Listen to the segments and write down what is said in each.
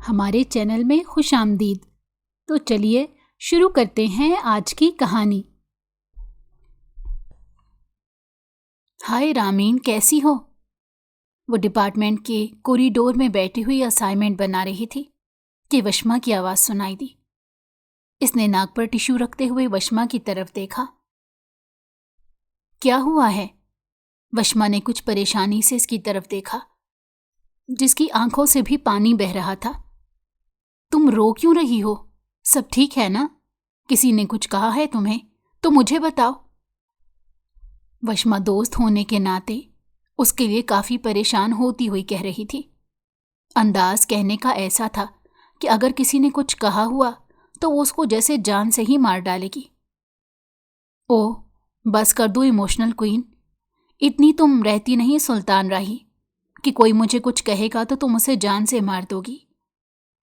ہمارے چینل میں خوش آمدید۔ تو چلیے شروع کرتے ہیں آج کی کہانی۔ ہائے رامین، کیسی ہو؟ وہ ڈپارٹمنٹ کے کوریڈور میں بیٹھی ہوئی اسائنمنٹ بنا رہی تھی کہ وشما کی آواز سنائی دی۔ اس نے ناک پر ٹشو رکھتے ہوئے وشما کی طرف دیکھا۔ کیا ہوا ہے؟ وشما نے کچھ پریشانی سے اس کی طرف دیکھا، جس کی آنکھوں سے بھی پانی بہہ رہا تھا۔ تم رو کیوں رہی ہو؟ سب ٹھیک ہے نا؟ کسی نے کچھ کہا ہے تمہیں تو مجھے بتاؤ۔ وشما دوست ہونے کے ناطے اس کے لیے کافی پریشان ہوتی ہوئی کہہ رہی تھی۔ انداز کہنے کا ایسا تھا کہ اگر کسی نے کچھ کہا ہوا تو وہ اس کو جیسے جان سے ہی مار ڈالے گی۔ اوہ بس کر دو ایموشنل کوئین، اتنی تم رہتی نہیں سلطان راہی کہ کوئی مجھے کچھ کہے گا تو تم اسے جان سے مار دو گی۔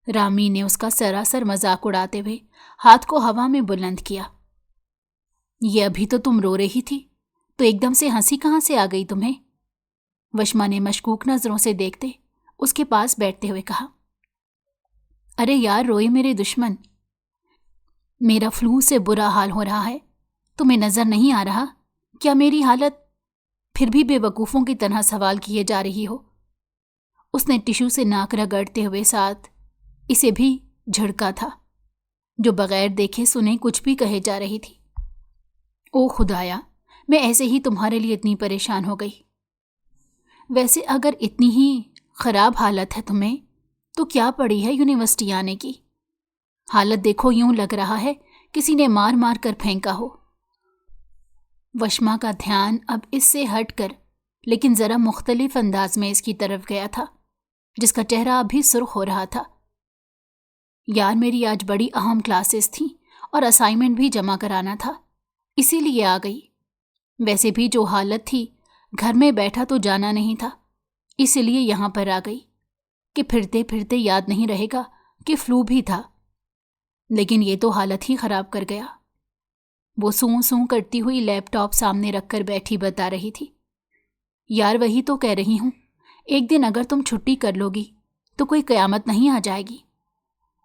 رامی نے اس کا سراسر مذاق اڑاتے ہوئے ہاتھ کو ہوا میں بلند کیا۔ یہ ابھی تو تم رو رہی تھی، تو ایک دم سے ہنسی کہاں سے آ گئی تمہیں؟ وشما نے مشکوک نظروں سے دیکھتے اس کے پاس بیٹھتے ہوئے کہا۔ ارے یار روئے میرے دشمن، میرا فلو سے برا حال ہو رہا ہے، تمہیں نظر نہیں آ رہا کیا میری حالت؟ پھر بھی بے وقوفوں کی طرح سوال کیے جا رہی ہو۔ اس نے ٹشو سے ناک رگڑتے ہوئے ساتھ اسے بھی جھڑکا تھا، جو بغیر دیکھے سنے کچھ بھی کہے جا رہی تھی۔ او خدایا، میں ایسے ہی تمہارے لیے اتنی پریشان ہو گئی۔ ویسے اگر اتنی ہی خراب حالت ہے تمہیں تو کیا پڑی ہے یونیورسٹی آنے کی؟ حالت دیکھو، یوں لگ رہا ہے کسی نے مار مار کر پھینکا ہو۔ وشما کا دھیان اب اس سے ہٹ کر لیکن ذرا مختلف انداز میں اس کی طرف گیا تھا، جس کا چہرہ ابھی سرخ ہو رہا تھا۔ یار میری آج بڑی اہم کلاسز تھیں اور اسائنمنٹ بھی جمع کرانا تھا، اسی لیے آ گئی۔ ویسے بھی جو حالت تھی گھر میں بیٹھا تو جانا نہیں تھا، اسی لیے یہاں پر آ گئی کہ پھرتے پھرتے یاد نہیں رہے گا کہ فلو بھی تھا۔ لیکن یہ تو حالت ہی خراب کر گیا۔ وہ سوں سوں کرتی ہوئی لیپ ٹاپ سامنے رکھ کر بیٹھی بتا رہی تھی۔ یار وہی تو کہہ رہی ہوں، ایک دن اگر تم چھٹی کر لو گی تو کوئی قیامت نہیں آ جائے گی۔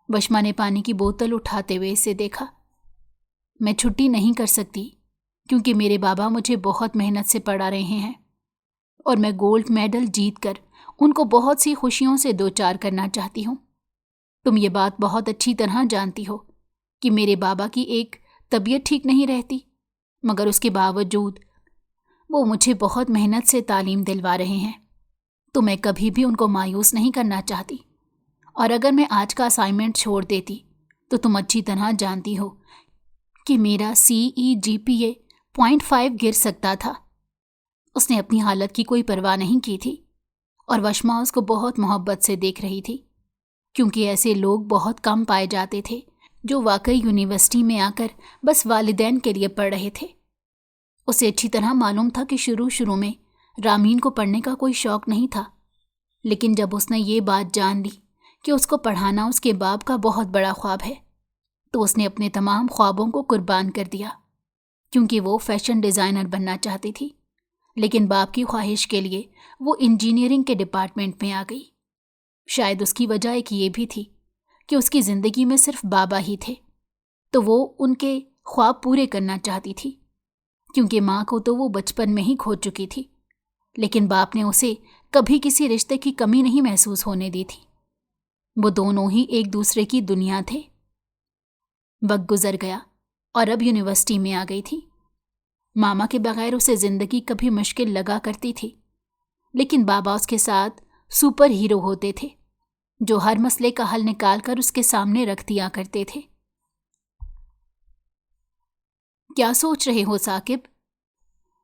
وشما نے پانی کی بوتل اٹھاتے ہوئے اسے دیکھا۔ میں چھٹی نہیں کر سکتی کیونکہ میرے بابا مجھے بہت محنت سے پڑھا رہے ہیں اور میں گولڈ میڈل جیت کر ان کو بہت سی خوشیوں سے دوچار کرنا چاہتی ہوں۔ تم یہ بات بہت اچھی طرح جانتی ہو کہ میرے بابا کی ایک طبیعت ٹھیک نہیں رہتی، مگر اس کے باوجود وہ مجھے بہت محنت سے تعلیم دلوا رہے ہیں، تو میں کبھی بھی ان کو مایوس نہیں کرنا چاہتی۔ اور اگر میں آج کا اسائنمنٹ چھوڑ دیتی تو تم اچھی طرح جانتی ہو کہ میرا CEGPA 0.5 گر سکتا تھا۔ اس نے اپنی حالت کی کوئی پرواہ نہیں کی تھی اور وشما اس کو بہت محبت سے دیکھ رہی تھی، کیونکہ ایسے لوگ بہت کم پائے جاتے تھے جو واقعی یونیورسٹی میں آ کر بس والدین کے لیے پڑھ رہے تھے۔ اسے اچھی طرح معلوم تھا کہ شروع میں رامین کو پڑھنے کا کوئی شوق نہیں تھا، لیکن جب اس نے یہ بات جان لی کہ اس کو پڑھانا اس کے باپ کا بہت بڑا خواب ہے تو اس نے اپنے تمام خوابوں کو قربان کر دیا، کیونکہ وہ فیشن ڈیزائنر بننا چاہتی تھی، لیکن باپ کی خواہش کے لیے وہ انجینئرنگ کے ڈپارٹمنٹ میں آ گئی۔ شاید اس کی وجہ ایک یہ بھی تھی کہ اس کی زندگی میں صرف بابا ہی تھے، تو وہ ان کے خواب پورے کرنا چاہتی تھی، کیونکہ ماں کو تو وہ بچپن میں ہی کھو چکی تھی، لیکن باپ نے اسے کبھی کسی رشتے کی کمی نہیں محسوس ہونے دی تھی۔ وہ دونوں ہی ایک دوسرے کی دنیا تھے۔ وقت گزر گیا اور اب یونیورسٹی میں آ گئی تھی۔ ماما کے بغیر اسے زندگی کبھی مشکل لگا کرتی تھی، لیکن بابا اس کے ساتھ سپر ہیرو ہوتے تھے جو ہر مسئلے کا حل نکال کر اس کے سامنے رکھ دیا کرتے تھے۔ کیا سوچ رہے ہو ثاقب؟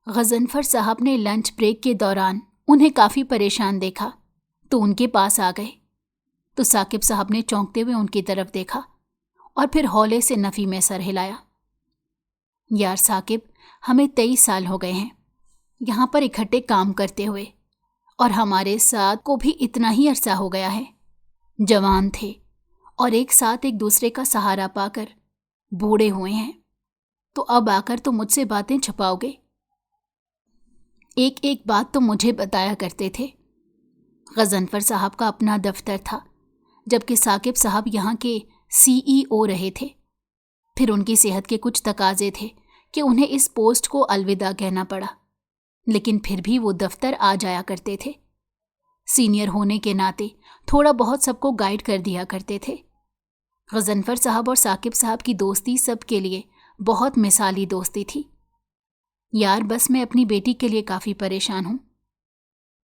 غضنفر صاحب نے لنچ بریک کے دوران انہیں کافی پریشان دیکھا تو ان کے پاس آ گئے، تو ثاقب صاحب نے چونکتے ہوئے ان کی طرف دیکھا اور پھر ہولے سے نفی میں سر ہلایا۔ یار ثاقب، ہمیں 23 سال ہو گئے ہیں یہاں پر اکٹھے کام کرتے ہوئے، اور ہمارے ساتھ کو بھی اتنا ہی عرصہ ہو گیا ہے۔ جوان تھے اور ایک ساتھ ایک دوسرے کا سہارا پا کر بوڑھے ہوئے ہیں، تو اب آ کر تم مجھ سے باتیں چھپاؤ گے؟ ایک ایک بات تو مجھے بتایا کرتے تھے۔ غضنفر صاحب کا اپنا دفتر تھا جبکہ ثاقب صاحب یہاں کے CEO رہے تھے۔ پھر ان کی صحت کے کچھ تقاضے تھے کہ انہیں اس پوسٹ کو الوداع کہنا پڑا، لیکن پھر بھی وہ دفتر آ جایا کرتے تھے۔ سینئر ہونے کے ناطے تھوڑا بہت سب کو گائیڈ کر دیا کرتے تھے۔ غضنفر صاحب اور ثاقب صاحب کی دوستی سب کے لیے بہت مثالی دوستی تھی۔ یار بس میں اپنی بیٹی کے لیے کافی پریشان ہوں۔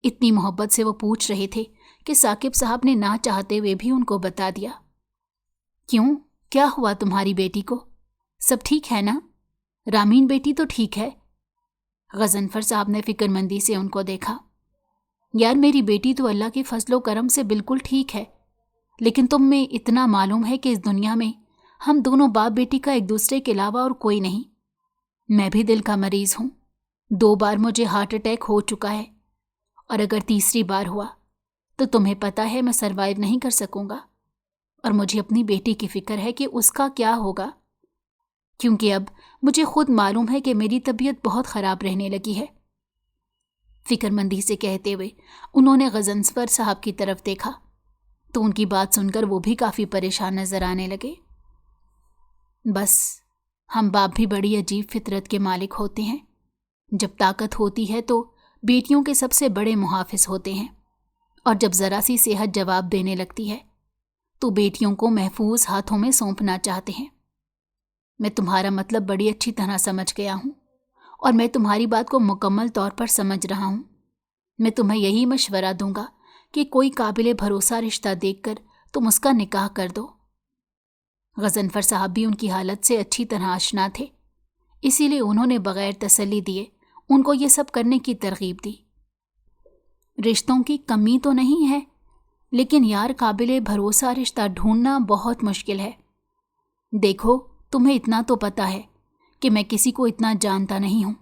اتنی محبت سے وہ پوچھ رہے تھے کہ ثاقب صاحب نے نہ چاہتے ہوئے بھی ان کو بتا دیا۔ کیوں؟ کیا ہوا تمہاری بیٹی کو؟ سب ٹھیک ہے نا؟ رامین بیٹی تو ٹھیک ہے؟ غضنفر صاحب نے فکر مندی سے ان کو دیکھا۔ یار میری بیٹی تو اللہ کے فضل و کرم سے بالکل ٹھیک ہے، لیکن تم میں اتنا معلوم ہے کہ اس دنیا میں ہم دونوں باپ بیٹی کا ایک دوسرے کے علاوہ اور کوئی نہیں۔ میں بھی دل کا مریض ہوں، 2 بار مجھے ہارٹ اٹیک ہو چکا ہے، اور اگر تیسری بار ہوا تو تمہیں پتہ ہے میں سروائیو نہیں کر سکوں گا، اور مجھے اپنی بیٹی کی فکر ہے کہ اس کا کیا ہوگا، کیونکہ اب مجھے خود معلوم ہے کہ میری طبیعت بہت خراب رہنے لگی ہے۔ فکر مندی سے کہتے ہوئے انہوں نے غضنفر صاحب کی طرف دیکھا تو ان کی بات سن کر وہ بھی کافی پریشان نظر آنے لگے۔ بس ہم باپ بھی بڑی عجیب فطرت کے مالک ہوتے ہیں۔ جب طاقت ہوتی ہے تو بیٹیوں کے سب سے بڑے محافظ ہوتے ہیں، اور جب ذرا سی صحت جواب دینے لگتی ہے تو بیٹیوں کو محفوظ ہاتھوں میں سونپنا چاہتے ہیں۔ میں تمہارا مطلب بڑی اچھی طرح سمجھ گیا ہوں، اور میں تمہاری بات کو مکمل طور پر سمجھ رہا ہوں۔ میں تمہیں یہی مشورہ دوں گا کہ کوئی قابل بھروسہ رشتہ دیکھ کر تم اس کا نکاح کر دو۔ غضنفر صاحب بھی ان کی حالت سے اچھی طرح آشنا تھے، اسی لیے انہوں نے بغیر تسلی دیے ان کو یہ سب کرنے کی ترغیب دی۔ رشتوں کی کمی تو نہیں ہے، لیکن یار قابل بھروسہ رشتہ ڈھونڈنا بہت مشکل ہے۔ دیکھو تمہیں اتنا تو پتہ ہے کہ میں کسی کو اتنا جانتا نہیں ہوں،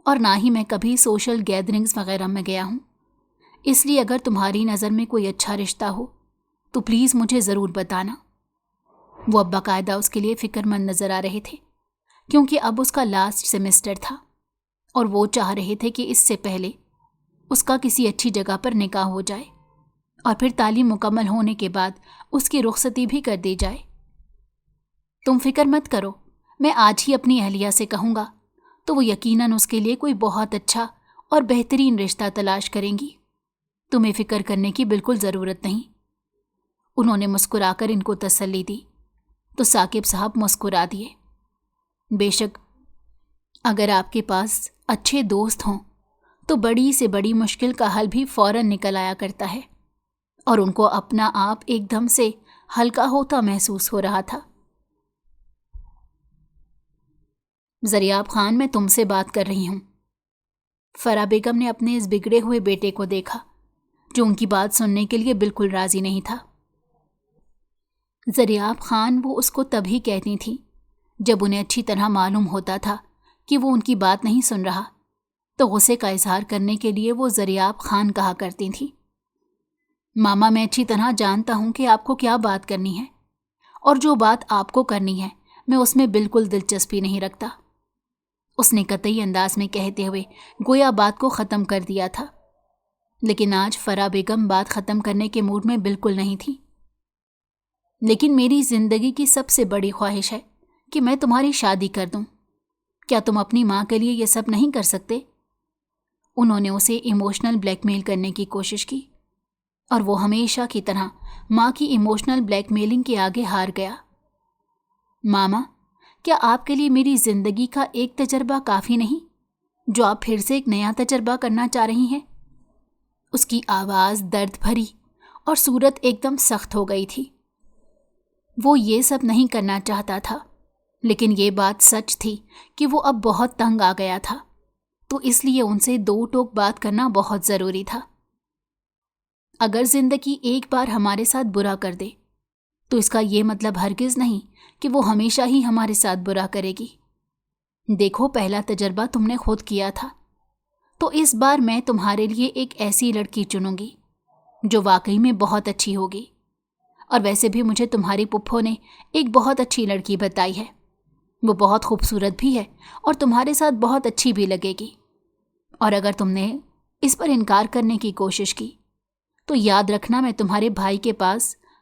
اور نہ ہی میں کبھی سوشل گیدرنگز وغیرہ میں گیا ہوں، اس لیے اگر تمہاری نظر میں کوئی اچھا رشتہ ہو تو پلیز مجھے ضرور بتانا۔ وہ اب باقاعدہ اس کے لیے فکر مند نظر آ رہے تھے، کیونکہ اب اس کا لاسٹ سیمسٹر تھا، اور وہ چاہ رہے تھے کہ اس سے پہلے اس کا کسی اچھی جگہ پر نکاح ہو جائے، اور پھر تعلیم مکمل ہونے کے بعد اس کی رخصتی بھی کر دی جائے۔ تم فکر مت کرو، میں آج ہی اپنی اہلیہ سے کہوں گا تو وہ یقیناً اس کے لیے کوئی بہت اچھا اور بہترین رشتہ تلاش کریں گی۔ تمہیں فکر کرنے کی بالکل ضرورت نہیں۔ انہوں نے مسکرا کر ان کو تسلی دی تو ثاقب صاحب مسکرا دیے۔ بے شک اگر آپ کے پاس اچھے دوست ہوں تو بڑی سے بڑی مشکل کا حل بھی فوراً نکل آیا کرتا ہے، اور ان کو اپنا آپ ایک دم سے ہلکا ہوتا محسوس ہو رہا تھا۔ زریاب خان، میں تم سے بات کر رہی ہوں۔ فرح بیگم نے اپنے اس بگڑے ہوئے بیٹے کو دیکھا جو ان کی بات سننے کے لیے بالکل راضی نہیں تھا۔ زریاب خان وہ اس کو تبھی کہتی تھی جب انہیں اچھی طرح معلوم ہوتا تھا کہ وہ ان کی بات نہیں سن رہا، تو غصے کا اظہار کرنے کے لیے وہ زریاب خان کہا کرتی تھیں۔ ماما، میں اچھی طرح جانتا ہوں کہ آپ کو کیا بات کرنی ہے، اور جو بات آپ کو کرنی ہے میں اس میں بالکل دلچسپی نہیں رکھتا، اس نے قطعی انداز میں کہتے ہوئے گویا بات کو ختم کر دیا تھا۔ لیکن آج فرح بیگم بات ختم کرنے کے موڈ میں بالکل نہیں تھی۔ لیکن میری زندگی کی سب سے بڑی خواہش ہے کہ میں تمہاری شادی کر دوں۔ کیا تم اپنی ماں کے لیے یہ سب نہیں کر سکتے؟ انہوں نے اسے ایموشنل بلیک میل کرنے کی کوشش کی، اور وہ ہمیشہ کی طرح ماں کی ایموشنل بلیک میلنگ کے آگے ہار گیا۔ ماما، کیا آپ کے لیے میری زندگی کا ایک تجربہ کافی نہیں جو آپ پھر سے ایک نیا تجربہ کرنا چاہ رہی ہیں؟ اس کی آواز درد بھری اور صورت ایک دم سخت ہو گئی تھی۔ وہ یہ سب نہیں کرنا چاہتا تھا، لیکن یہ بات سچ تھی کہ وہ اب بہت تنگ آ گیا تھا، تو اس لیے ان سے 2 ٹوک بات کرنا بہت ضروری تھا۔ اگر زندگی ایک بار ہمارے ساتھ برا کر دے تو اس کا یہ مطلب ہرگز نہیں کہ وہ ہمیشہ ہی ہمارے ساتھ برا کرے گی۔ دیکھو، پہلا تجربہ تم نے خود کیا تھا، تو اس بار میں تمہارے لیے ایک ایسی لڑکی چنوں گی جو واقعی میں بہت اچھی ہوگی، اور ویسے بھی مجھے تمہاری پپھو نے ایک بہت اچھی لڑکی بتائی ہے۔ وہ بہت خوبصورت بھی ہے اور تمہارے ساتھ بہت اچھی بھی لگے گی، اور اگر تم نے اس پر انکار کرنے کی کوشش کی تو یاد رکھنا میں تمہارے بھائی کے پاس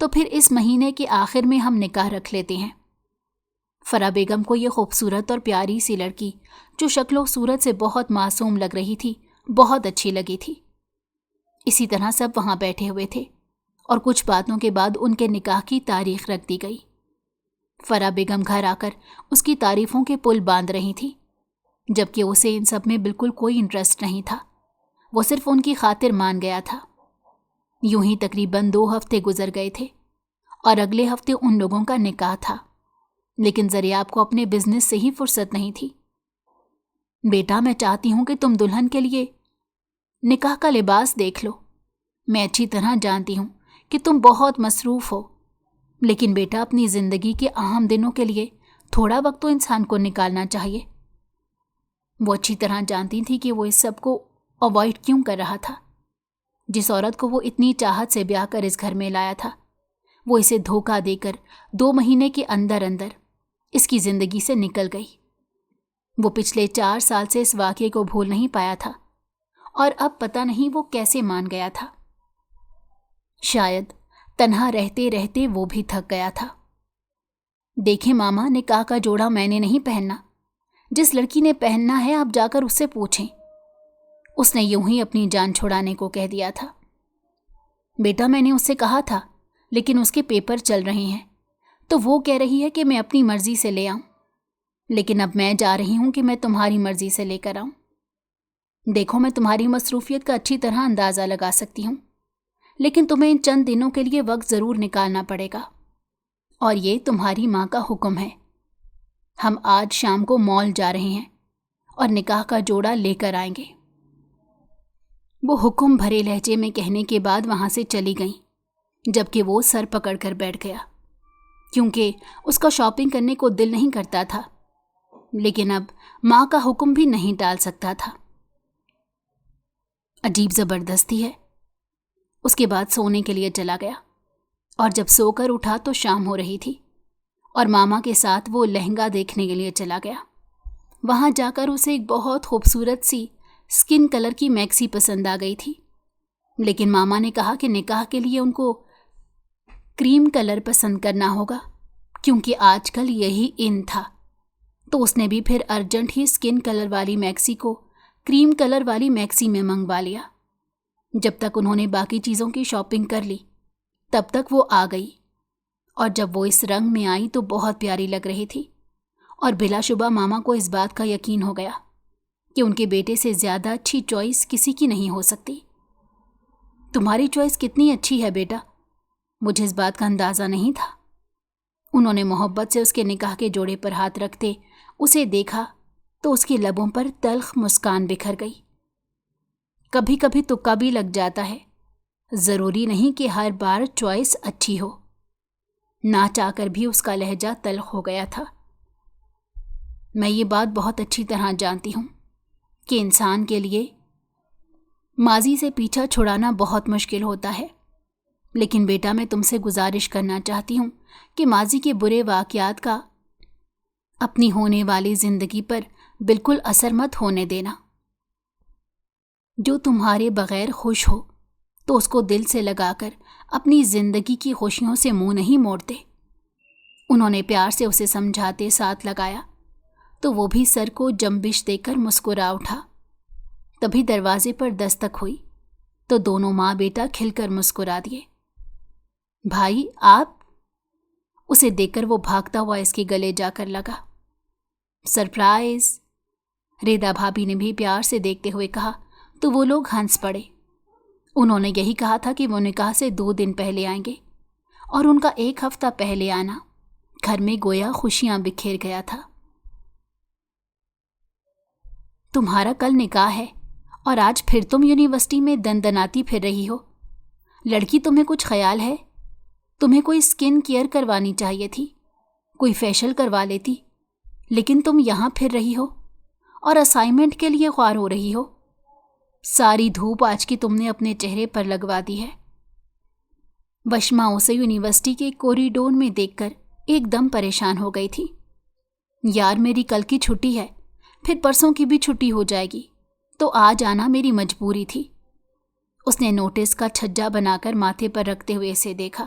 تو پھر اس مہینے کے آخر میں ہم نکاح رکھ لیتے ہیں۔ فرح بیگم کو یہ خوبصورت اور پیاری سی لڑکی جو شکل و صورت سے بہت معصوم لگ رہی تھی بہت اچھی لگی تھی۔ اسی طرح سب وہاں بیٹھے ہوئے تھے اور کچھ باتوں کے بعد ان کے نکاح کی تاریخ رکھ دی گئی۔ فرح بیگم گھر آ کر اس کی تعریفوں کے پل باندھ رہی تھی، جبکہ اسے ان سب میں بالکل کوئی انٹرسٹ نہیں تھا۔ وہ صرف ان کی خاطر مان گیا تھا۔ یوں ہی تقریباً 2 ہفتے گزر گئے تھے اور اگلے ہفتے ان لوگوں کا نکاح تھا، لیکن زریاب کو اپنے بزنس سے ہی فرصت نہیں تھی۔ بیٹا، میں چاہتی ہوں کہ تم دلہن کے لیے نکاح کا لباس دیکھ لو۔ میں اچھی طرح جانتی ہوں کہ تم بہت مصروف ہو، لیکن بیٹا اپنی زندگی کے اہم دنوں کے لیے تھوڑا وقت تو انسان کو نکالنا چاہیے۔ وہ اچھی طرح جانتی تھی کہ وہ اس سب کو اوائڈ کیوں کر رہا تھا۔ جس عورت کو وہ اتنی چاہت سے بیاہ کر اس گھر میں لایا تھا، وہ اسے دھوکہ دے کر 2 مہینے کے اندر اندر اس کی زندگی سے نکل گئی۔ وہ پچھلے 4 سال سے اس واقعے کو بھول نہیں پایا تھا اور اب پتہ نہیں وہ کیسے مان گیا تھا۔ شاید تنہا رہتے رہتے وہ بھی تھک گیا تھا۔ دیکھیں ماما، نکاح کا جوڑا میں نے نہیں پہننا، جس لڑکی نے پہننا ہے آپ جا کر اس سے پوچھیں۔ اس نے یوں ہی اپنی جان چھڑانے کو کہہ دیا تھا۔ بیٹا، میں نے اس سے کہا تھا، لیکن اس کے پیپر چل رہے ہیں تو وہ کہہ رہی ہے کہ میں اپنی مرضی سے لے آؤں، لیکن اب میں چاہ رہی ہوں کہ میں تمہاری مرضی سے لے کر آؤں۔ دیکھو، میں تمہاری مصروفیت کا اچھی طرح اندازہ لگا سکتی ہوں، لیکن تمہیں ان چند دنوں کے لیے وقت ضرور نکالنا پڑے گا، اور یہ تمہاری ماں کا حکم ہے۔ ہم آج شام کو مال جا رہے ہیں اور نکاح کا جوڑا لے کر آئیں گے۔ وہ حکم بھرے لہجے میں کہنے کے بعد وہاں سے چلی گئیں، جبکہ وہ سر پکڑ کر بیٹھ گیا، کیونکہ اس کا شاپنگ کرنے کو دل نہیں کرتا تھا، لیکن اب ماں کا حکم بھی نہیں ٹال سکتا تھا۔ عجیب زبردستی ہے۔ اس کے بعد سونے کے لیے چلا گیا، اور جب سو کر اٹھا تو شام ہو رہی تھی، اور ماما کے ساتھ وہ لہنگا دیکھنے کے لیے چلا گیا۔ وہاں جا کر اسے ایک بہت خوبصورت سی اسکن کلر کی میکسی پسند آ گئی تھی، لیکن ماما نے کہا کہ نکاح کے لیے ان کو کریم کلر پسند کرنا ہوگا، کیونکہ آج کل یہی ان تھا۔ تو اس نے بھی پھر ارجنٹ ہی اسکن کلر والی میکسی کو کریم کلر والی میکسی میں منگوا لیا۔ جب تک انہوں نے باقی چیزوں کی شاپنگ کر لی، تب تک وہ آ گئی، اور جب وہ اس رنگ میں آئی تو بہت پیاری لگ رہی تھی، اور بلا شبہ ماما کو اس بات کا یقین ہو گیا کہ ان کے بیٹے سے زیادہ اچھی چوائس کسی کی نہیں ہو سکتی۔ تمہاری چوائس کتنی اچھی ہے بیٹا، مجھے اس بات کا اندازہ نہیں تھا۔ انہوں نے محبت سے اس کے نکاح کے جوڑے پر ہاتھ رکھتے اسے دیکھا تو اس کے لبوں پر تلخ مسکان بکھر گئی۔ کبھی کبھی تکا بھی لگ جاتا ہے، ضروری نہیں کہ ہر بار چوائس اچھی ہو۔ نہ چاہ کر بھی اس کا لہجہ تلخ ہو گیا تھا۔ میں یہ بات بہت اچھی طرح جانتی ہوں کہ انسان کے لیے ماضی سے پیچھا چھڑانا بہت مشکل ہوتا ہے، لیکن بیٹا میں تم سے گزارش کرنا چاہتی ہوں کہ ماضی کے برے واقعات کا اپنی ہونے والی زندگی پر بالکل اثر مت ہونے دینا۔ جو تمہارے بغیر خوش ہو تو اس کو دل سے لگا کر اپنی زندگی کی خوشیوں سے منہ نہیں موڑتے۔ انہوں نے پیار سے اسے سمجھاتے ساتھ لگایا تو وہ بھی سر کو جنبش دے کر مسکرا اٹھا۔ تبھی دروازے پر دستک ہوئی تو دونوں ماں بیٹا کھل کر مسکرا دیے۔ بھائی آپ؟ اسے دیکھ کر وہ بھاگتا ہوا اس کے گلے جا کر لگا۔ سرپرائز! ریدا بھابھی نے بھی پیار سے دیکھتے ہوئے کہا تو وہ لوگ ہنس پڑے۔ انہوں نے یہی کہا تھا کہ وہ نکاح سے 2 دن پہلے آئیں گے، اور ان کا 1 ہفتہ پہلے آنا گھر میں گویا خوشیاں بکھیر گیا تھا۔ تمہارا کل نکاح ہے اور آج پھر تم یونیورسٹی میں دندناتی پھر رہی ہو۔ لڑکی تمہیں کچھ خیال ہے؟ تمہیں کوئی اسکن کیئر کروانی چاہیے تھی، کوئی فیشل کروا لیتی، لیکن تم یہاں پھر رہی ہو اور اسائنمنٹ کے لیے خوار ہو رہی ہو۔ ساری دھوپ آج کی تم نے اپنے چہرے پر لگوا دی ہے۔ وشما اسے یونیورسٹی کے کوریڈور میں دیکھ کر ایک دم پریشان ہو گئی تھی۔ یار میری کل کی چھٹی ہے، پھر پرسوں کی بھی چھٹی ہو جائے گی، تو آج آنا میری مجبوری تھی۔ اس نے نوٹس کا چھجا بنا کر ماتھے پر رکھتے ہوئے اسے دیکھا۔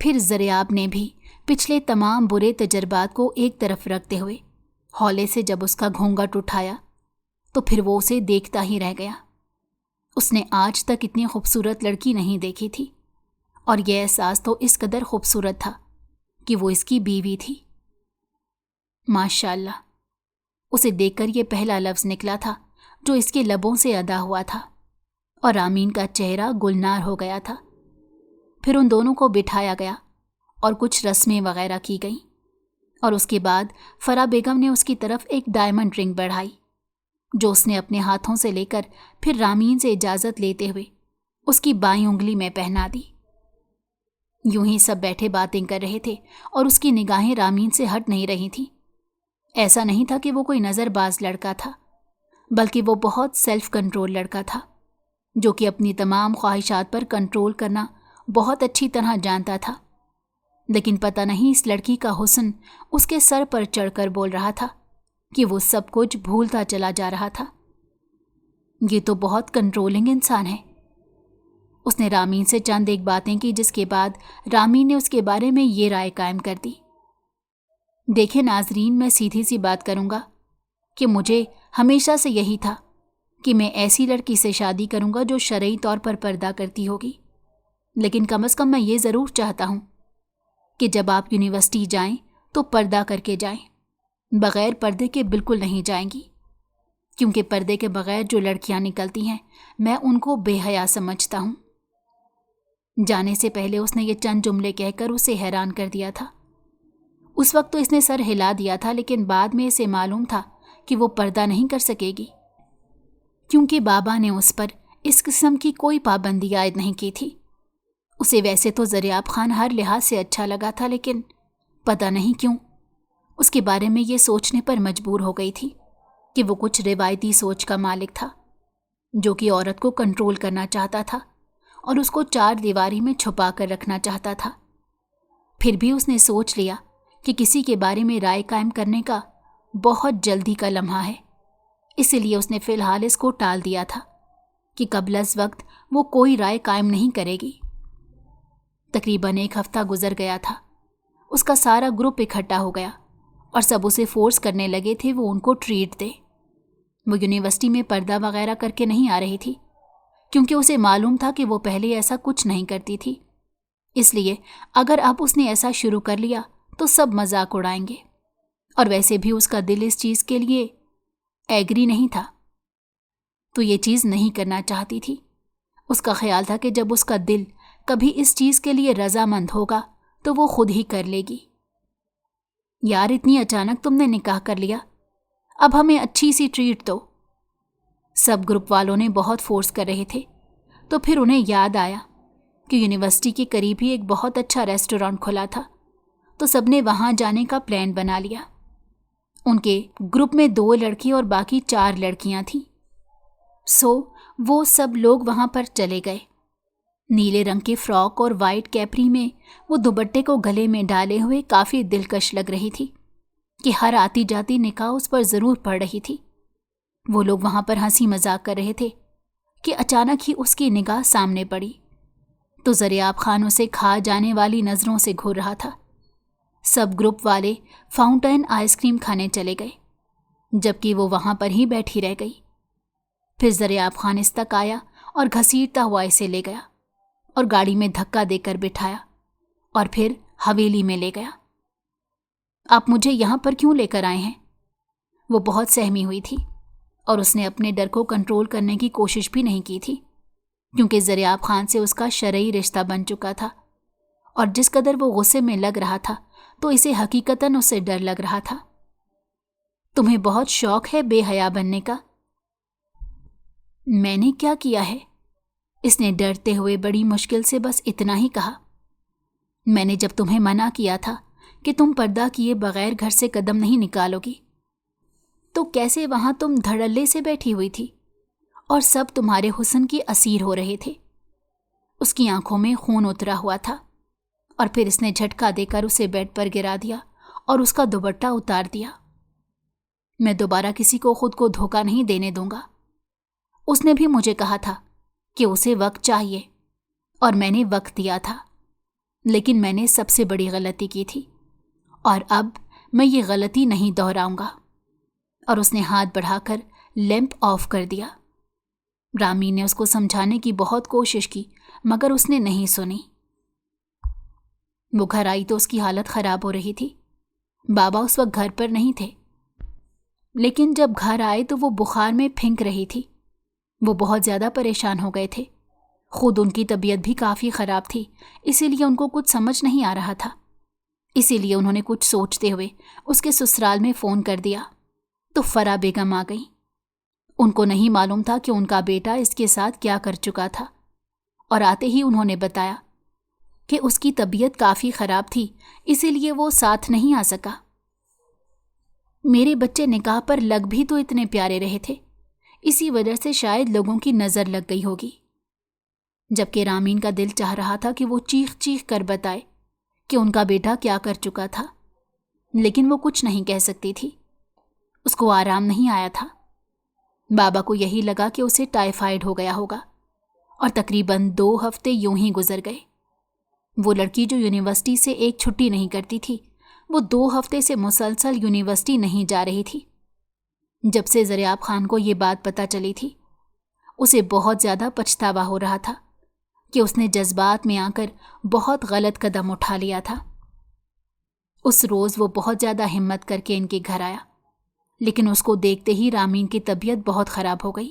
پھر زریاب نے بھی پچھلے تمام برے تجربات کو ایک طرف رکھتے ہوئے ہولے سے جب اس کا گھونگھٹ اٹھایا تو پھر وہ اسے دیکھتا ہی رہ گیا۔ اس نے آج تک اتنی خوبصورت لڑکی نہیں دیکھی تھی، اور یہ احساس تو اس قدر خوبصورت تھا کہ وہ اس کی بیوی تھی۔ ماشاء اللہ، اسے دیکھ کر یہ پہلا لفظ نکلا تھا جو اس کے لبوں سے ادا ہوا تھا، اور آمین کا چہرہ گلنار ہو گیا تھا۔ پھر ان دونوں کو بٹھایا گیا اور کچھ رسمیں وغیرہ کی گئیں، اور اس کے بعد فرح بیگم نے اس کی طرف ایک ڈائمنڈ رنگ بڑھائی جو اس نے اپنے ہاتھوں سے لے کر پھر رامین سے اجازت لیتے ہوئے اس کی بائیں انگلی میں پہنا دی۔ یوں ہی سب بیٹھے باتیں کر رہے تھے اور اس کی نگاہیں رامین سے ہٹ نہیں رہی تھیں۔ ایسا نہیں تھا کہ وہ کوئی نظر باز لڑکا تھا، بلکہ وہ بہت سیلف کنٹرول لڑکا تھا جو کہ اپنی تمام خواہشات پر کنٹرول کرنا بہت اچھی طرح جانتا تھا۔ لیکن پتہ نہیں اس لڑکی کا حسن اس کے سر پر چڑھ کر بول رہا تھا کہ وہ سب کچھ بھولتا چلا جا رہا تھا۔ یہ تو بہت کنٹرولنگ انسان ہے۔ اس نے رامین سے چند ایک باتیں کی، جس کے بعد رامین نے اس کے بارے میں یہ رائے قائم کر دی۔ دیکھیں ناظرین، میں سیدھی سی بات کروں گا کہ مجھے ہمیشہ سے یہی تھا کہ میں ایسی لڑکی سے شادی کروں گا جو شرعی طور پر پردہ کرتی ہوگی، لیکن کم از کم میں یہ ضرور چاہتا ہوں کہ جب آپ یونیورسٹی جائیں تو پردہ کر کے جائیں، بغیر پردے کے بالکل نہیں جائیں گی، کیونکہ پردے کے بغیر جو لڑکیاں نکلتی ہیں میں ان کو بے حیا سمجھتا ہوں۔ جانے سے پہلے اس نے یہ چند جملے کہہ کر اسے حیران کر دیا تھا۔ اس وقت تو اس نے سر ہلا دیا تھا، لیکن بعد میں اسے معلوم تھا کہ وہ پردہ نہیں کر سکے گی، کیونکہ بابا نے اس پر اس قسم کی کوئی پابندی عائد نہیں کی تھی۔ اسے ویسے تو زریاب خان ہر لحاظ سے اچھا لگا تھا، لیکن پتہ نہیں کیوں اس کے بارے میں یہ سوچنے پر مجبور ہو گئی تھی کہ وہ کچھ روایتی سوچ کا مالک تھا جو کہ عورت کو کنٹرول کرنا چاہتا تھا اور اس کو چار دیواری میں چھپا کر رکھنا چاہتا تھا۔ پھر بھی اس نے سوچ لیا کہ کسی کے بارے میں رائے قائم کرنے کا بہت جلدی کا لمحہ ہے، اسی لیے اس نے فی الحال اس کو ٹال دیا تھا کہ قبل از وقت وہ کوئی رائے قائم نہیں کرے گی۔ تقریباً 1 ہفتہ گزر گیا تھا۔ اس کا سارا گروپ اکٹھا ہو گیا اور سب اسے فورس کرنے لگے تھے وہ ان کو ٹریٹ دے۔ وہ یونیورسٹی میں پردہ وغیرہ کر کے نہیں آ رہی تھی، کیونکہ اسے معلوم تھا کہ وہ پہلے ایسا کچھ نہیں کرتی تھی، اس لیے اگر اب اس نے ایسا شروع کر لیا تو سب مذاق اڑائیں گے، اور ویسے بھی اس کا دل اس چیز کے لیے ایگری نہیں تھا، تو یہ چیز نہیں کرنا چاہتی تھی۔ اس کا خیال تھا کہ جب اس کا دل کبھی اس چیز کے لیے رضامند ہوگا تو وہ خود ہی کر لے گی۔ یار اتنی اچانک تم نے نکاح کر لیا، اب ہمیں اچھی سی ٹریٹ دو۔ سب گروپ والوں نے بہت فورس کر رہے تھے، تو پھر انہیں یاد آیا کہ یونیورسٹی کے قریب ہی ایک بہت اچھا ریسٹورانٹ کھلا تھا، تو سب نے وہاں جانے کا پلان بنا لیا۔ ان کے گروپ میں 2 لڑکے اور باقی 4 لڑکیاں تھیں، سو وہ سب لوگ وہاں پر چلے گئے۔ نیلے رنگ کے فراک اور وائٹ کیپری میں وہ دوپٹے کو گلے میں ڈالے ہوئے کافی دلکش لگ رہی تھی کہ ہر آتی جاتی نگاہ اس پر ضرور پڑ رہی تھی۔ وہ لوگ وہاں پر ہنسی مذاق کر رہے تھے کہ اچانک ہی اس کی نگاہ سامنے پڑی تو زریاب خان اسے کھا جانے والی نظروں سے گھور رہا تھا۔ سب گروپ والے فاؤنٹین آئس کریم کھانے چلے گئے، جبکہ وہ وہاں پر ہی بیٹھی رہ گئی۔ پھر زریاب خان اس تک آیا اور گھسیٹتا ہوا اسے لے گیا اور گاڑی میں دھکا دے کر بٹھایا اور پھر حویلی میں لے گیا۔ آپ مجھے یہاں پر کیوں لے کر آئے ہیں؟ وہ بہت سہمی ہوئی تھی اور اس نے اپنے ڈر کو کنٹرول کرنے کی کوشش بھی نہیں کی تھی، کیونکہ زریاب خان سے اس کا شرعی رشتہ بن چکا تھا، اور جس قدر وہ غصے میں لگ رہا تھا تو اسے حقیقتاً اس سے ڈر لگ رہا تھا۔ تمہیں بہت شوق ہے بے حیا بننے کا؟ میں نے کیا کیا ہے؟ اس نے ڈرتے ہوئے بڑی مشکل سے بس اتنا ہی کہا۔ میں نے جب تمہیں منع کیا تھا کہ تم پردہ کیے بغیر گھر سے قدم نہیں نکالو گی، تو کیسے وہاں تم دھڑلے سے بیٹھی ہوئی تھی اور سب تمہارے حسن کی اسیر ہو رہے تھے؟ اس کی آنکھوں میں خون اترا ہوا تھا، اور پھر اس نے جھٹکا دے کر اسے بیڈ پر گرا دیا اور اس کا دوپٹہ اتار دیا۔ میں دوبارہ کسی کو خود کو دھوکہ نہیں دینے دوں گا۔ اس نے بھی مجھے کہا تھا کہ اسے وقت چاہیے، اور میں نے وقت دیا تھا، لیکن میں نے سب سے بڑی غلطی کی تھی اور اب میں یہ غلطی نہیں دہراؤں گا۔ اور اس نے ہاتھ بڑھا کر لیمپ آف کر دیا۔ رامین نے اس کو سمجھانے کی بہت کوشش کی مگر اس نے نہیں سنی۔ وہ گھر آئی تو اس کی حالت خراب ہو رہی تھی۔ بابا اس وقت گھر پر نہیں تھے، لیکن جب گھر آئے تو وہ بخار میں پھینک رہی تھی۔ وہ بہت زیادہ پریشان ہو گئے تھے۔ خود ان کی طبیعت بھی کافی خراب تھی، اسی لیے ان کو کچھ سمجھ نہیں آ رہا تھا۔ اسی لیے انہوں نے کچھ سوچتے ہوئے اس کے سسرال میں فون کر دیا تو فرح بیگم آ گئیں۔ ان کو نہیں معلوم تھا کہ ان کا بیٹا اس کے ساتھ کیا کر چکا تھا، اور آتے ہی انہوں نے بتایا کہ اس کی طبیعت کافی خراب تھی، اسی لیے وہ ساتھ نہیں آ سکا۔ میرے بچے نکاح پر لگ بھی تو اتنے پیارے رہے تھے، اسی وجہ سے شاید لوگوں کی نظر لگ گئی ہوگی۔ جبکہ رامین کا دل چاہ رہا تھا کہ وہ چیخ چیخ کر بتائے کہ ان کا بیٹا کیا کر چکا تھا، لیکن وہ کچھ نہیں کہہ سکتی تھی۔ اس کو آرام نہیں آیا تھا۔ بابا کو یہی لگا کہ اسے ٹائیفائیڈ ہو گیا ہوگا، اور تقریباً 2 ہفتے یوں ہی گزر گئے۔ وہ لڑکی جو یونیورسٹی سے ایک چھٹی نہیں کرتی تھی، وہ 2 ہفتے سے مسلسل یونیورسٹی نہیں جا رہی تھی۔ جب سے زریاب خان کو یہ بات پتہ چلی تھی، اسے بہت زیادہ پچھتاوا ہو رہا تھا کہ اس نے جذبات میں آ کر بہت غلط قدم اٹھا لیا تھا۔ اس روز وہ بہت زیادہ ہمت کر کے ان کے گھر آیا، لیکن اس کو دیکھتے ہی رامین کی طبیعت بہت خراب ہو گئی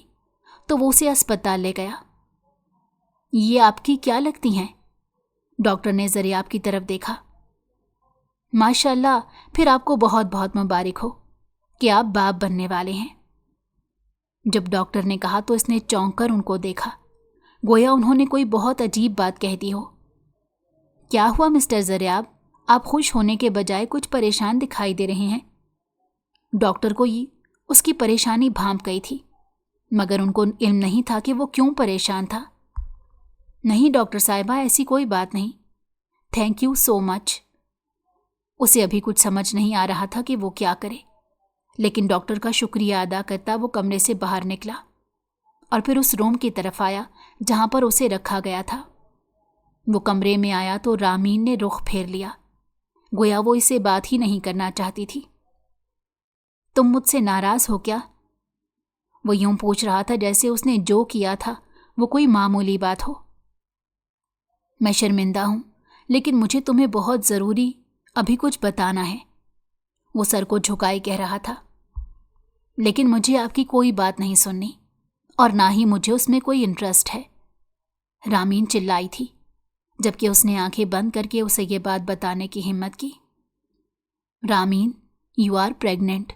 تو وہ اسے اسپتال لے گیا۔ یہ آپ کی کیا لگتی ہیں؟ ڈاکٹر نے زریاب کی طرف دیکھا۔ ماشاءاللہ، پھر آپ کو بہت بہت مبارک ہو کہ آپ باپ بننے والے ہیں۔ جب ڈاکٹر نے کہا تو اس نے چونک کر ان کو دیکھا، گویا انہوں نے کوئی بہت عجیب بات کہہ دی ہو۔ کیا ہوا مسٹر زریاب؟ آپ خوش ہونے کے بجائے کچھ پریشان دکھائی دے رہے ہیں۔ ڈاکٹر کو یہ اس کی پریشانی بھانپ گئی تھی، مگر ان کو علم نہیں تھا کہ وہ کیوں پریشان تھا۔ نہیں ڈاکٹر صاحبہ، ایسی کوئی بات نہیں، تھینک یو سو مچ۔ اسے ابھی کچھ سمجھ نہیں آ رہا تھا کہ وہ کیا کرے، لیکن ڈاکٹر کا شکریہ ادا کرتا وہ کمرے سے باہر نکلا اور پھر اس روم کی طرف آیا جہاں پر اسے رکھا گیا تھا۔ وہ کمرے میں آیا تو رامین نے رخ پھیر لیا، گویا وہ اسے بات ہی نہیں کرنا چاہتی تھی۔ تم مجھ سے ناراض ہو کیا؟ وہ یوں پوچھ رہا تھا جیسے اس نے جو کیا تھا وہ کوئی معمولی بات ہو۔ میں شرمندہ ہوں، لیکن مجھے تمہیں بہت ضروری ابھی کچھ بتانا ہے، وہ سر کو جھکائے کہہ رہا تھا۔ لیکن مجھے آپ کی کوئی بات نہیں سننی، اور نہ ہی مجھے اس میں کوئی انٹرسٹ ہے، رامین چلائی تھی، جبکہ اس نے آنکھیں بند کر کے اسے یہ بات بتانے کی ہمت کی۔ رامین، یو آر پریگننٹ،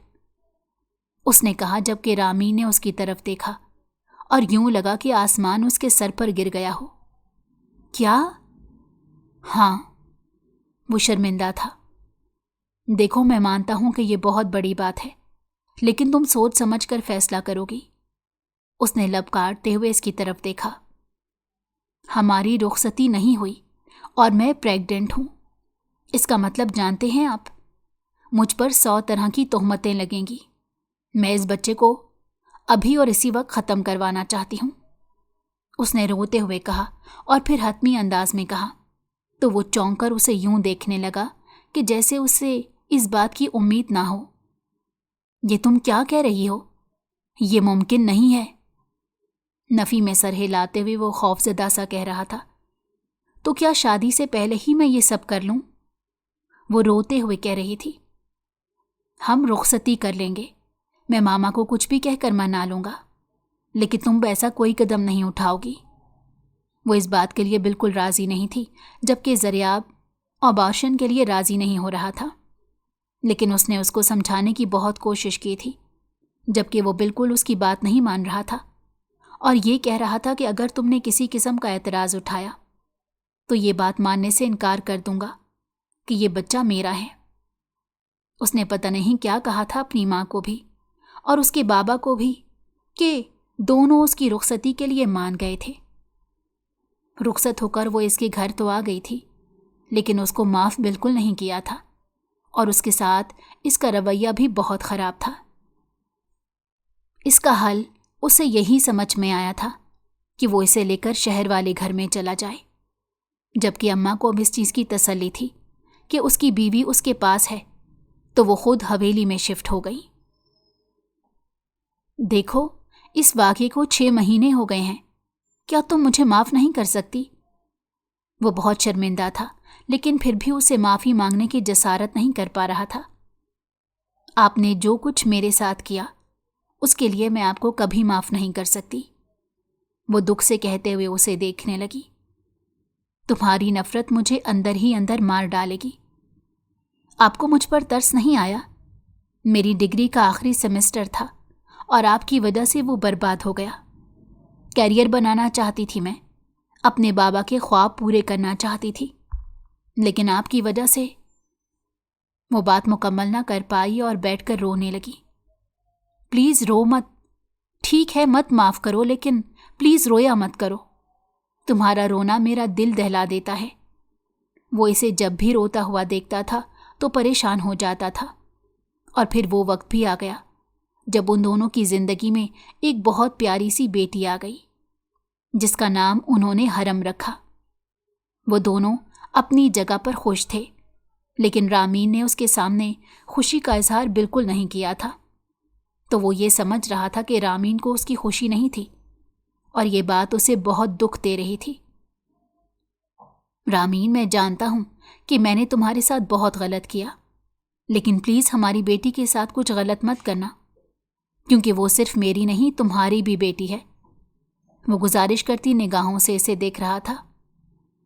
اس نے کہا جبکہ رامین نے اس کی طرف دیکھا اور یوں لگا کہ آسمان اس کے سر پر گر گیا ہو۔ کیا؟ ہاں، وہ شرمندہ تھا۔ دیکھو، میں مانتا ہوں کہ یہ بہت بڑی بات ہے، لیکن تم سوچ سمجھ کر فیصلہ کرو گی۔ اس نے لب کاٹتے ہوئے اس کی طرف دیکھا۔ ہماری رخصتی نہیں ہوئی اور میں پریگننٹ ہوں، اس کا مطلب جانتے ہیں آپ؟ مجھ پر 100 طرح کی تہمتیں لگیں گی۔ میں اس بچے کو ابھی اور اسی وقت ختم کروانا چاہتی ہوں، اس نے روتے ہوئے کہا، اور پھر حتمی انداز میں کہا تو وہ چونک کر اسے یوں دیکھنے لگا کہ جیسے اسے اس بات کی امید نہ ہو۔ یہ تم کیا کہہ رہی ہو؟ یہ ممکن نہیں ہے۔ نفی میں سر ہلاتے ہوئے وہ خوفزدہ سا کہہ رہا تھا۔ تو کیا شادی سے پہلے ہی میں یہ سب کر لوں؟ وہ روتے ہوئے کہہ رہی تھی۔ ہم رخصتی کر لیں گے، میں ماما کو کچھ بھی کہہ کر منا لوں گا، لیکن تم ایسا کوئی قدم نہیں اٹھاؤ گی۔ وہ اس بات کے لیے بالکل راضی نہیں تھی، جبکہ زریاب ابارشن کے لیے راضی نہیں ہو رہا تھا، لیکن اس نے اس کو سمجھانے کی بہت کوشش کی تھی، جبکہ وہ بالکل اس کی بات نہیں مان رہا تھا، اور یہ کہہ رہا تھا کہ اگر تم نے کسی قسم کا اعتراض اٹھایا تو یہ بات ماننے سے انکار کر دوں گا کہ یہ بچہ میرا ہے۔ اس نے پتہ نہیں کیا کہا تھا اپنی ماں کو بھی اور اس کے بابا کو بھی کہ دونوں اس کی رخصتی کے لیے مان گئے تھے۔ رخصت ہو کر وہ اس کے گھر تو آ گئی تھی، لیکن اس کو معاف بالکل نہیں کیا تھا، اور اس کے ساتھ اس کا رویہ بھی بہت خراب تھا۔ اس کا حل اسے یہی سمجھ میں آیا تھا کہ وہ اسے لے کر شہر والے گھر میں چلا جائے۔ جبکہ اماں کو اب اس چیز کی تسلی تھی کہ اس کی بیوی اس کے پاس ہے، تو وہ خود حویلی میں شفٹ ہو گئی۔ دیکھو، اس واقعے کو 6 مہینے ہو گئے ہیں، کیا تم مجھے معاف نہیں کر سکتی؟ وہ بہت شرمندہ تھا، لیکن پھر بھی اسے معافی مانگنے کی جسارت نہیں کر پا رہا تھا۔ آپ نے جو کچھ میرے ساتھ کیا، اس کے لیے میں آپ کو کبھی معاف نہیں کر سکتی، وہ دکھ سے کہتے ہوئے اسے دیکھنے لگی۔ تمہاری نفرت مجھے اندر ہی اندر مار ڈالے گی۔ آپ کو مجھ پر ترس نہیں آیا؟ میری ڈگری کا آخری سیمسٹر تھا اور آپ کی وجہ سے وہ برباد ہو گیا۔ کیریئر بنانا چاہتی تھی میں، اپنے بابا کے خواب پورے کرنا چاہتی تھی، لیکن آپ کی وجہ سے… وہ بات مکمل نہ کر پائی اور بیٹھ کر رونے لگی۔ پلیز رو مت، ٹھیک ہے مت معاف کرو، لیکن پلیز رویا مت کرو، تمہارا رونا میرا دل دہلا دیتا ہے۔ وہ اسے جب بھی روتا ہوا دیکھتا تھا تو پریشان ہو جاتا تھا، اور پھر وہ وقت بھی آ گیا جب ان دونوں کی زندگی میں ایک بہت پیاری سی بیٹی آ گئی، جس کا نام انہوں نے حرم رکھا۔ وہ دونوں اپنی جگہ پر خوش تھے، لیکن رامین نے اس کے سامنے خوشی کا اظہار بالکل نہیں کیا تھا، تو وہ یہ سمجھ رہا تھا کہ رامین کو اس کی خوشی نہیں تھی، اور یہ بات اسے بہت دکھ دے رہی تھی۔ رامین، میں جانتا ہوں کہ میں نے تمہارے ساتھ بہت غلط کیا، لیکن پلیز ہماری بیٹی کے ساتھ کچھ غلط مت کرنا، کیونکہ وہ صرف میری نہیں تمہاری بھی بیٹی ہے۔ وہ گزارش کرتی نگاہوں سے اسے دیکھ رہا تھا،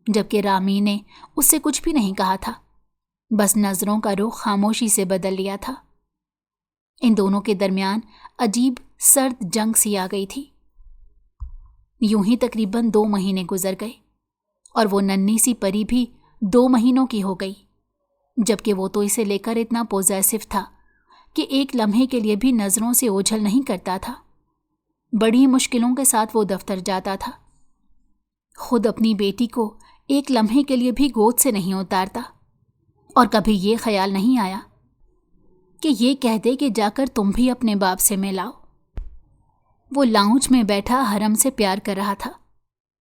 جبکہ رامین نے اس سے کچھ بھی نہیں کہا تھا، بس نظروں کا رخ خاموشی سے بدل لیا تھا۔ ان دونوں کے درمیان عجیب سرد جنگ سی آ گئی تھی۔ یوں ہی تقریباً 2 مہینے گزر گئے، اور وہ ننھی سی پری بھی 2 مہینوں کی ہو گئی، جبکہ وہ تو اسے لے کر اتنا پوزیسو تھا کہ ایک لمحے کے لیے بھی نظروں سے اوجھل نہیں کرتا تھا۔ بڑی مشکلوں کے ساتھ وہ دفتر جاتا تھا، خود اپنی بیٹی کو ایک لمحے کے لیے بھی گود سے نہیں اتارتا، اور کبھی یہ خیال نہیں آیا کہ یہ کہہ دے کہ جا کر تم بھی اپنے باپ سے ملاؤ۔ وہ لاؤنج میں بیٹھا حرم سے پیار کر رہا تھا،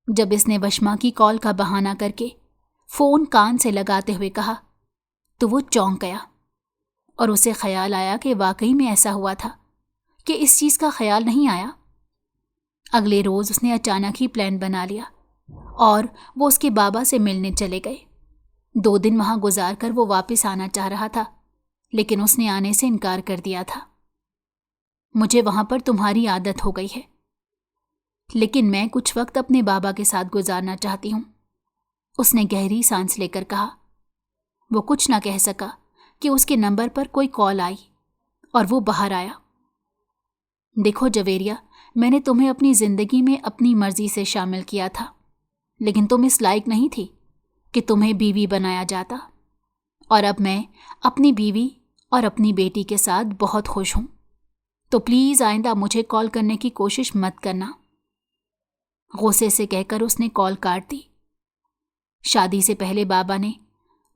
جب اس نے وشما کی کال کا بہانہ کر کے فون کان سے لگاتے ہوئے کہا تو وہ چونک گیا، اور اسے خیال آیا کہ واقعی میں ایسا ہوا تھا کہ اس چیز کا خیال نہیں آیا۔ اگلے روز اس نے اچانک ہی پلان بنا لیا، اور وہ اس کے بابا سے ملنے چلے گئے۔ 2 دن وہاں گزار کر وہ واپس آنا چاہ رہا تھا، لیکن اس نے آنے سے انکار کر دیا تھا۔ مجھے وہاں پر تمہاری عادت ہو گئی ہے، لیکن میں کچھ وقت اپنے بابا کے ساتھ گزارنا چاہتی ہوں، اس نے گہری سانس لے کر کہا۔ وہ کچھ نہ کہہ سکا کہ اس کے نمبر پر کوئی کال آئی، اور وہ باہر آیا۔ دیکھو جویریہ، میں نے تمہیں اپنی زندگی میں اپنی مرضی سے شامل کیا تھا، لیکن تم اس لائق نہیں تھی کہ تمہیں بیوی بنایا جاتا، اور اب میں اپنی بیوی اور اپنی بیٹی کے ساتھ بہت خوش ہوں، تو پلیز آئندہ مجھے کال کرنے کی کوشش مت کرنا۔ غصے سے کہہ کر اس نے کال کاٹ دی۔ شادی سے پہلے بابا نے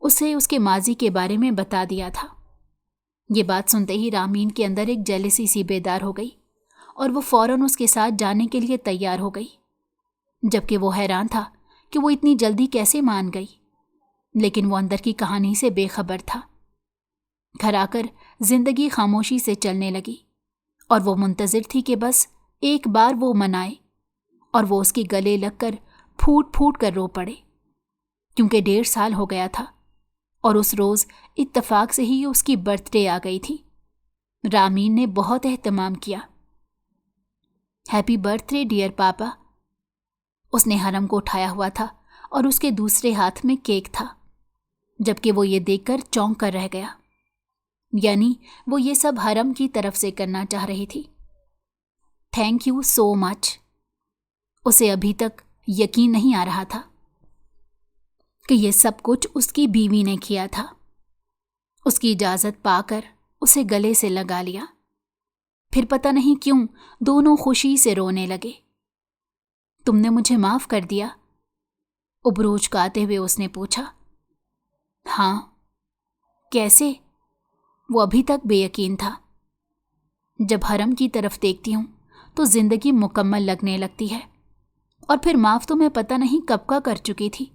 اسے اس کے ماضی کے بارے میں بتا دیا تھا۔ یہ بات سنتے ہی رامین کے اندر ایک جیلسی سی بیدار ہو گئی، اور وہ فوراً اس کے ساتھ جانے کے لیے تیار ہو گئی، جبکہ وہ حیران تھا کہ وہ اتنی جلدی کیسے مان گئی، لیکن وہ اندر کی کہانی سے بے خبر تھا۔ گھر آ کر زندگی خاموشی سے چلنے لگی، اور وہ منتظر تھی کہ بس ایک بار وہ منائے اور وہ اس کے گلے لگ کر پھوٹ پھوٹ کر رو پڑے، کیونکہ 1.5 سال ہو گیا تھا، اور اس روز اتفاق سے ہی اس کی برتھ ڈے آ گئی تھی۔ رامین نے بہت اہتمام کیا۔ ہیپی برتھ ڈے ڈیئر پاپا۔ اس نے حرم کو اٹھایا ہوا تھا، اور اس کے دوسرے ہاتھ میں کیک تھا، جبکہ وہ یہ دیکھ کر چونک کر رہ گیا، یعنی وہ یہ سب حرم کی طرف سے کرنا چاہ رہی تھی۔ تھینک یو سو مچ۔ اسے ابھی تک یقین نہیں آ رہا تھا کہ یہ سب کچھ اس کی بیوی نے کیا تھا۔ اس کی اجازت پا کر اسے گلے سے لگا لیا، پھر پتہ نہیں کیوں دونوں خوشی سے رونے لگے۔ تم نے مجھے معاف کر دیا؟ ابروج کاتے ہوئے اس نے پوچھا۔ ہاں۔ کیسے؟ وہ ابھی تک بے یقین تھا۔ جب حرم کی طرف دیکھتی ہوں تو زندگی مکمل لگنے لگتی ہے، اور پھر معاف تو میں پتہ نہیں کب کا کر چکی تھی،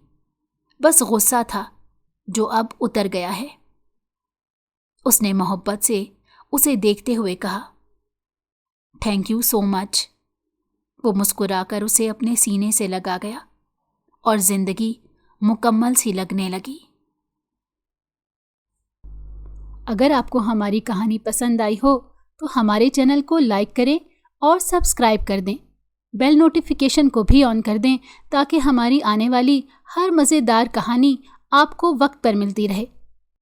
بس غصہ تھا جو اب اتر گیا ہے۔ اس نے محبت سے اسے دیکھتے ہوئے کہا، تھینک یو سو مچ۔ وہ مسکرا کر اسے اپنے سینے سے لگا گیا اور زندگی مکمل سی لگنے لگی۔ اگر آپ کو ہماری کہانی پسند آئی ہو تو ہمارے چینل کو لائک کریں اور سبسکرائب کر دیں۔ بیل نوٹیفیکیشن کو بھی آن کر دیں تاکہ ہماری آنے والی ہر مزیدار کہانی آپ کو وقت پر ملتی رہے۔